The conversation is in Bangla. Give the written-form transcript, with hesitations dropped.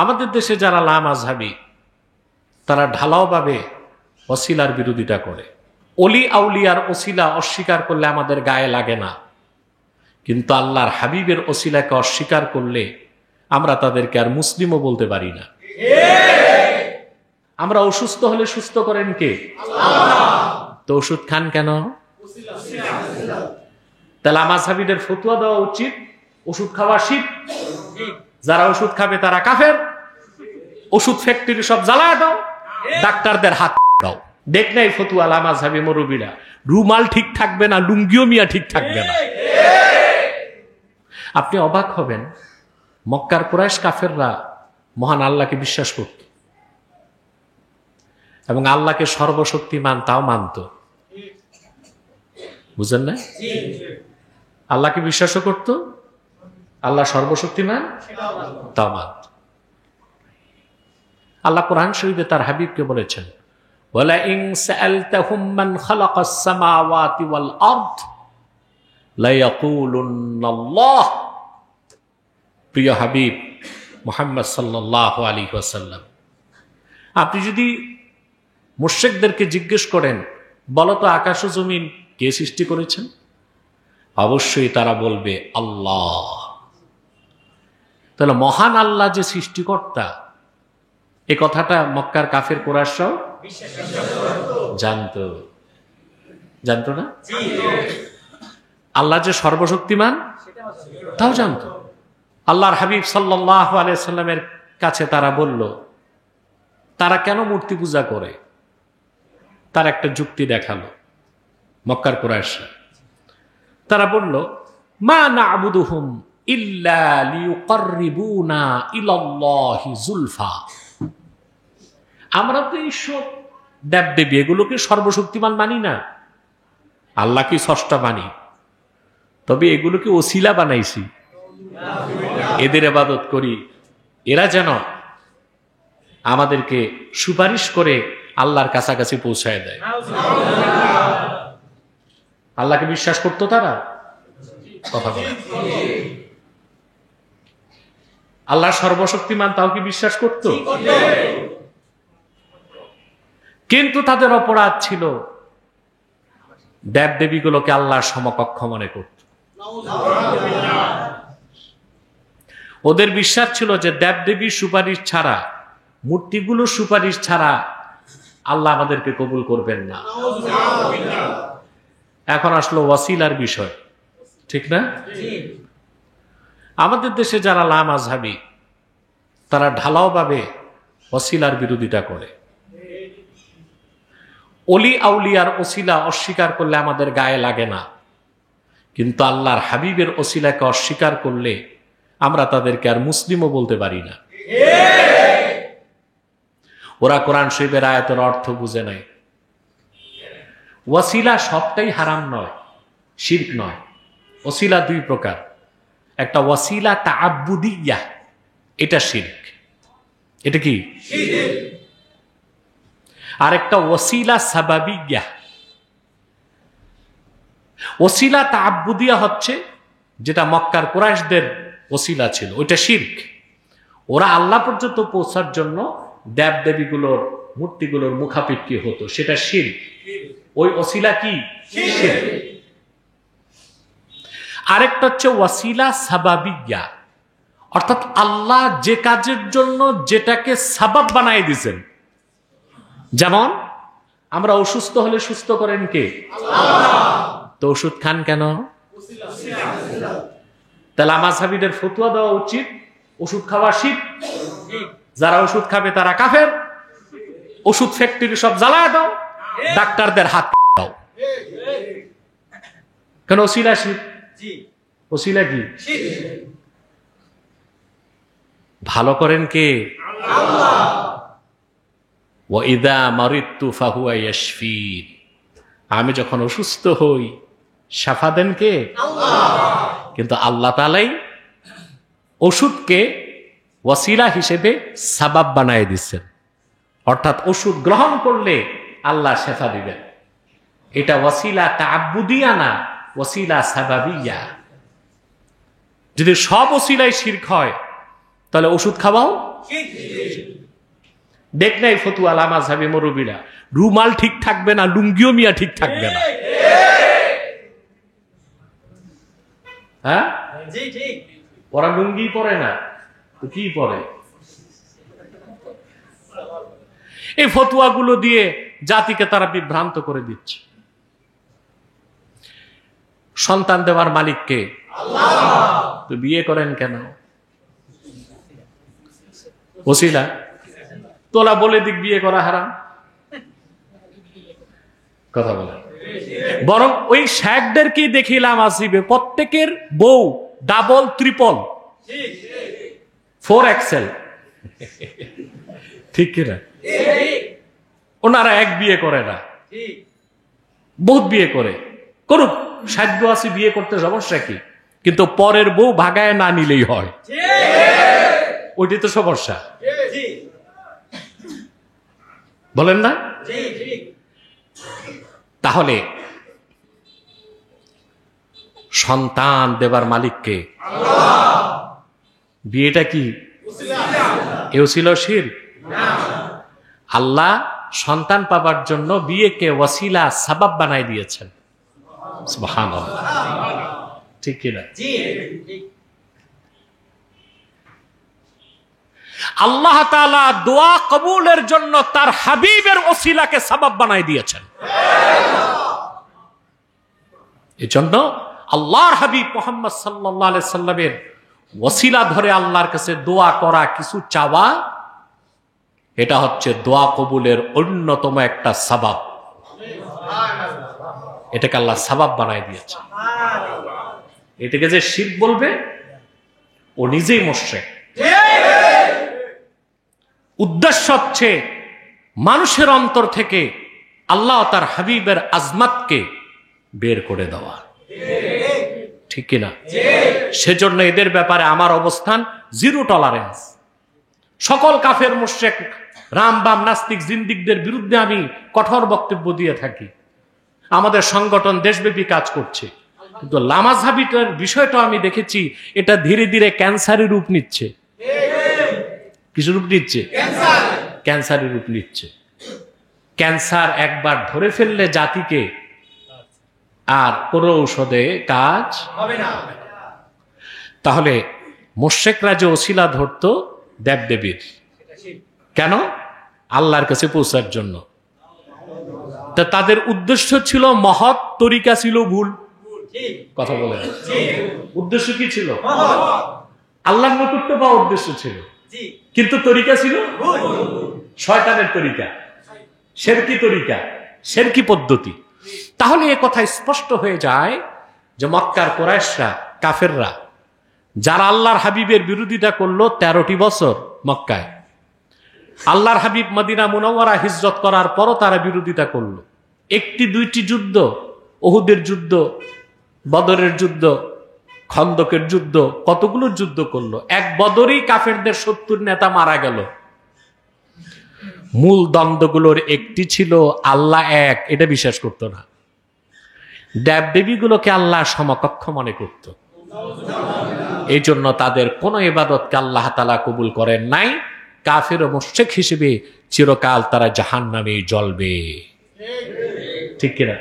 আমাদের দেশে যারা লামাযহাবী তারা ঢালাওভাবে ওসিলার বিরোধিতা করে। অলি আউলিয়ার ওসিলা অস্বীকার করলে আমাদের গায়ে লাগে না, কিন্তু আল্লাহর হাবিবের ওসিলাকে অস্বীকার করলে আমরা তাদেরকে আর মুসলিমও বলতে পারি না। আমরা অসুস্থ হলে সুস্থ করেন কে? তো ওষুধ খান কেন? তাহলে মাযহাবীদের ফতোয়া দেওয়া উচিত ওষুধ খাওয়া শিরক, যারা ওষুধ খাবে তারা কাফের, ওষুধ ফ্যাক্টরি সব জ্বালায় দাও, ডাক্তারদের হাত দাও। দেখ নাই ফতোয়া লামাযহাবী মুরব্বীরা, রুমাল ঠিক থাকবে না, লুঙ্গিও মিয়া ঠিক থাকবে না। আপনি অবাক হবেন, মক্কার কুরাইশ কাফেররা মহান আল্লাহকে বিশ্বাস করত এবং আল্লাহকে সর্বশক্তিমান তাও মানত। বুঝেন না? আল্লাহকে বিশ্বাসও করত, আল্লাহ সর্বশক্তিমান তাও মানত। আল্লাহ কোরআন শরীফে তার হাবিবকে বলেছেন, ওয়ালা ইন সাআলতাহুম মান খালাকাস সামাওয়াতি ওয়াল আরদ লা ইয়াকুলুনাল্লাহ। প্রিয় হাবিব মুহাম্মদ সাল্লাল্লাহু আলাইহি ওয়াসাল্লাম, আপনি যদি মুশরিকদেরকে জিজ্ঞেস করেন, বলো তো আকাশ ও জমিন কে সৃষ্টি করেছেন, অবশ্যই তারা বলবে আল্লাহ। তাহলে মহান আল্লাহ যে সৃষ্টিকর্তা, এই কথাটা মক্কার কাফের কুরাইশরাও জানতো না? আল্লাহ যে সর্বশক্তিমান তাও জানতো। আল্লাহর হাবিব সাল্লাল্লাহু আলাইহি সাল্লামের কাছে তারা বলল, তারা কেন মূর্তি পূজা করে? তার একটা যুক্তি দেখালো মক্কার কুরাইশরা। তারা বলল, মা না'বুদুহুম ইল্লা লিয়ুকাররিবুনা ইলাল্লাহি যুলফা। আমরা তো এইসব দেবদেবী এগুলোকে সর্বশক্তিমান মানি না, আল্লাহকে স্রষ্টা মানি, তবে এগুলোকে ওসিলা বানাইছি, এদের ইবাদত করি, এরা যেন আমাদেরকে সুপারিশ করে আল্লাহর কাছাকাছি পৌঁছায় দেয়। আল্লাহকে বিশ্বাস করতো তারা? কথা বলে। আল্লাহ সর্বশক্তিমান তাও কি বিশ্বাস করতো? কিন্তু তাদের অপরাধ ছিল দেবদেবীগুলোকে আল্লাহর সমকক্ষ মনে করত। ওদের বিশ্বাস ছিল যে দেবদেবীর সুপারিশ ছাড়া, মূর্তিগুলো সুপারিশ ছাড়া আল্লাহ আমাদেরকে কবুল করবেন না। এখন আসলো ওয়াসিলার বিষয়, ঠিক না? আমাদের দেশে যারা লামাযহাবী তারা ঢালাওভাবে ওসিলার বিরোধিতা করে। অলি আউলিয়ার ওসিলা অস্বীকার করলে আমাদের গায়ে লাগে না, কিন্তু আল্লাহর হাবিবের ওসিলাকে অস্বীকার করলে আমরা তাদেরকে আর মুসলিমও বলতে পারি না। ওরা কোরআন শরীফের আয়াতের অর্থ বুঝে নাই। ওয়াসিলা সবটাই হারাম নয়, শিরক নয়। ওসিলা দুই প্রকার, একটা ওয়াসিলা তাআব্বুদিয়্যাহ, এটা শিরক, এটা কি? আর একটা ওয়াসিলা সাবাবিয়্যাহ। ওসিলা তাআব্বুদিয়্যাহ হচ্ছে যেটা মক্কার কুরাইশদের ওসিলা ছিল, ওইটা শিরক। ওরা আল্লাহ পর্যন্ত পৌঁছার জন্য দেবদেবীগুলোর মূর্তিগুলোর মুখাপেক্ষী হতো, সেটা শিরক। ওই ওসিলা কি? শিরক। আরেকটা হচ্ছে ওয়াসিলা সাবাবিয়্যাহ, অর্থাৎ আল্লাহ যে কাজের জন্য যেটাকে সাবাব বানায় দিয়েছেন। যেমন আমরা অসুস্থ হলে সুস্থ করেন কে? তো ওষুধ খান কেন? তাহলে মাযহাবীদের ফতোয়া দেওয়া উচিত ওষুধ খাওয়া শিরক, যারা ওষুধ খাবে তারা কাফের, ওষুধ ফ্যাক্টরি সব জ্বালায় দাও, ডাক্তারদের হাত দাও। কেন? ওসিলা শিরক। ওসিলা কি? ভালো করেন কে? আল্লাহ। ওয়া ইযা মারিদতু ফাহুয়া ইয়াশফিন। আমি যখন অসুস্থ হই শাফা দেন কে? আল্লাহ। কিন্তু আল্লাহ তাআলাই ওষুধকে ওয়াসিলা হিসেবে সাবাব বানায় দিচ্ছেন, অর্থাৎ ওষুধ গ্রহণ করলে আল্লাহ শেফা দিবেন। এটা ওয়াসিলা তাআব্বুদিয়া না, ওয়াসিলা সাবাবিয়া। যদি সব ওসিলাই শিরক হয় তাহলে ওষুধ খাওয়াও দেখ নাই ফতুয়া লামাযহাবী মুরব্বিরা, রুমাল ঠিক থাকবে না, লুঙ্গিও মিয়া ঠিক থাকবে না। হ্যাঁ, ওরা লুঙ্গি পরে না তো কি পরে? এই ফতুয়াগুলো দিয়ে জাতিকে তারা বিভ্রান্ত করে দিচ্ছে। সন্তান দেওয়ার মালিককে তো বিয়ে করেন কেন? ওসিলা তোলা বলে দিক বিয়ে করা হারাম, কথা বলে। বরং ওই শেখদেরকে দেখিলাম আসিবে প্রত্যেকের বউ ডাবল ট্রিপল 4XL, ঠিক কিনা? ওনারা এক বিয়ে করে না, বহুত বিয়ে করে, করুক, সাধ্য আছে বিয়ে করতে সমস্যা কি? কিন্তু পরের বউ ভাগায় না নিলেই হয়, ওইটি তো সমস্যা, বলেন না? তাহলে সন্তান দেবার মালিককে, বিয়েটা কি এও ছিল শিরক? আল্লাহ সন্তান পাবার জন্য বিয়েকে ওয়াসিলা সাবাব বানাই দিয়েছেন। সুবহানাল্লাহ, ঠিক কিনা? আল্লাহ তাআলা দোয়া কবুলের জন্য তার হাবিবের ওসিলাকে সাবাব বানাই দিয়েছেন। এজন্য আল্লাহর হাবিব মুহাম্মদ সাল্লাল্লাহু আলাইহি সাল্লামের ওসিলা ধরে আল্লাহর কাছে দোয়া করা, কিছু চাওয়া, এটা হচ্ছে দোয়া কবুলের অন্যতম একটা সাবাব। এটাকে আল্লাহ সাবাব বানাই দিয়েছে। এটাকে যে শিরক বলবে ও নিজেই মুশরিক। উদ্দেশ্য হচ্ছে মানুষের অন্তর থেকে আল্লাহ তার হাবিবের আজমাতকে বের করে দেওয়া, ঠিক কিনা? সেজন্য এদের ব্যাপারে আমার অবস্থান জিরো টলারেন্স। সকল কাফের মুশরিক রাম বাম নাস্তিক জিন্দিকদের বিরুদ্ধে আমি কঠোর বক্তব্য দিয়ে থাকি। আমাদের সংগঠন দেশব্যাপী কাজ করছে, কিন্তু লামাযহাবিটার বিষয়টা আমি দেখেছি এটা ধীরে ধীরে ক্যান্সারের রূপ নিচ্ছে। কিছু রূপ নিচ্ছে? ক্যান্সারের রূপ নিচ্ছে। ক্যান্সার একবার ধরে ফেললে জাতিকে আর কোনো ঔষধে কাজ হবে না। তাহলে মুশরিকরা যে ওসিলা ধরতো দেবদেবীর, কেন? আল্লাহর কাছে পৌঁছার জন্য। তা তাদের উদ্দেশ্য ছিল মহৎ, তরিকা ছিল ভুল। কথা বলে, উদ্দেশ্য কি ছিল? আল্লাহর নৈকট্য পাওয়ার উদ্দেশ্য ছিল, কিন্তু তরিকা ছিল শয়তানের তরিকা, শিরকি তরিকা, শিরকি পদ্ধতি। তাহলে এ কথা স্পষ্ট হয়ে যায় যে মক্কার কুরাইশরা, কাফেররা, যারা আল্লাহর হাবিবের বিরোধিতা করলো 13টি বছর মক্কায়, আল্লাহর হাবিব মদিনা মুনাওয়ারা হিজরত করার পরও তারা বিরোধিতা করলো। একটি দুইটি যুদ্ধ, উহুদের যুদ্ধ, বদরের যুদ্ধ, খন্দকের যুদ্ধ, কতগুলো যুদ্ধ করলো। এক বদরেই কাফেরদের 70 নেতা মারা গেল। মূল দ্বন্দ্বগুলোর একটি ছিল আল্লাহ এক, এটা বিশ্বাস করতো না। দেবদেবীগুলোকে আল্লাহ সমকক্ষ মনে করত। এই জন্য তাদের কোন ইবাদতকে আল্লাহ তাআলা কবুল করেন নাই। কাফের ও মুশরিক হিসেবে চিরকাল তারা জাহান্নামে জ্বলবে, ঠিক কিনা?